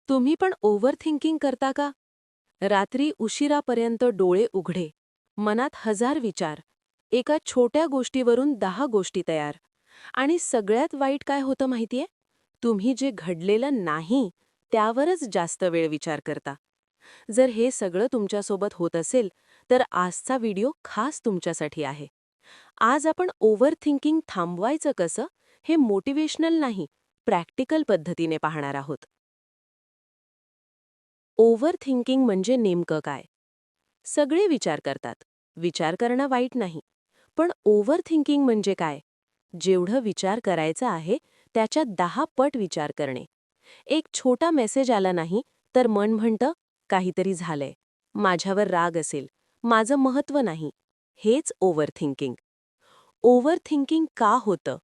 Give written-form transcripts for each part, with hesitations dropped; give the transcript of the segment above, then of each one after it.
तुम्ही पण over thinking करता का? रात्री उशिरापर्यंत डोळे उघडे, मनात हजार विचार, एका छोट्या गोष्टीवरून 10 गोष्टी तयार. आणि सगळ्यात वाईट काय होतं माहितीये? तुम्ही जे घडलेलं नाही त्यावरच जास्त वेळ विचार करता. जर हे सगळं तुमच्यासोबत होत असेल, तर आजचा व्हिडिओ खास तुमच्यासाठी आहे. आज आपण ओव्हर थिंकिंग थांबवायचं कसं, हे मोटिवेशनल नाही, प्रॅक्टिकल पद्धतीने पाहणार आहोत. ओव्हर थिंकिंग म्हणजे नेमकं काय? सगळे विचार करतात. विचार करणं वाईट नाही. पण ओव्हर थिंकिंग म्हणजे काय? जेवढं विचार करायचं आहे, त्याच्या 10 पट विचार करणे. एक छोटा मेसेज आला नाही, तर मन म्हणतं, काहीतरी झालंय. माझ्यावर राग असेल. माझं महत्त्व नाही. हेच ओव्हर थिंकिंग. ओव्हर थिंकिंग का होतं?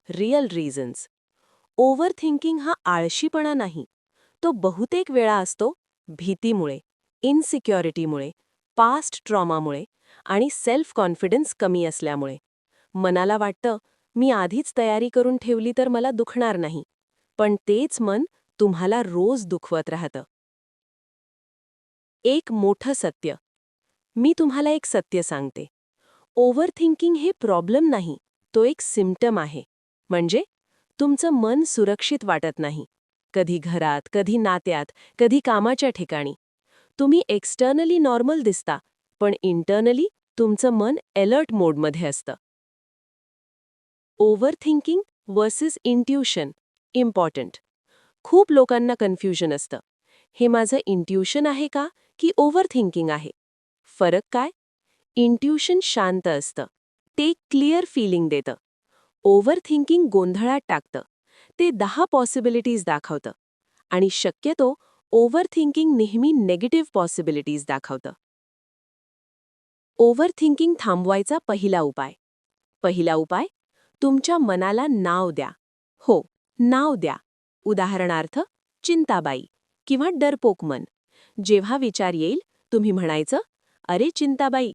Real reasons. ओव्हर थिंकिंग हा आळशीपणा नाही. तो बहुतेक वेळा असतो भीतीमुळे, इनसिक्युरिटीमुळे, पास्ट ट्रॉमामुळे आणि सेल्फ कॉन्फिडन्स कमी असल्यामुळे. मनाला वाटतं, मी आधीच तयारी करून ठेवली तर मला दुखणार नाही. पण तेच मन तुम्हाला रोज दुखवत राहतं. एक मोठं सत्य. मी तुम्हाला एक सत्य सांगते. ओव्हर थिंकिंग हे प्रॉब्लेम नाही, तो एक सिम्प्टम आहे. म्हणजे तुमचं मन सुरक्षित वाटत नाही. कधी घरात, कधी नात्यात, कधी कामाच्या ठिकाणी. तुम्ही एक्सटर्नली नॉर्मल दिसता, पण इंटर्नली तुमचं मन अलर्ट मोडमध्ये असतं. Over thinking versus intuition. Important. खूप लोकांना कन्फ्युजन असतं. हे माझं इंट्युशन आहे का, की ओव्हर थिंकिंग आहे? फरक काय? इंट्युशन शांत असतं. ते क्लिअर फीलिंग देतं. ओव्हर थिंकिंग गोंधळात टाकतं. ते 10 पॉसिबिलिटीज दाखवतं. आणि शक्यतो ओव्हर थिंकिंग नेहमी निगेटिव्ह पॉसिबिलिटीज दाखवतं. ओव्हर थिंकिंग थांबवायचा पहिला उपाय. पहिला उपाय, तुमच्या मनाला नाव द्या. हो, नाव द्या. उदाहरणार्थ, चिंताबाई किंवा डरपोक मन. जेव्हा विचार येईल, तुम्ही म्हणायचं, अरे चिंताबाई,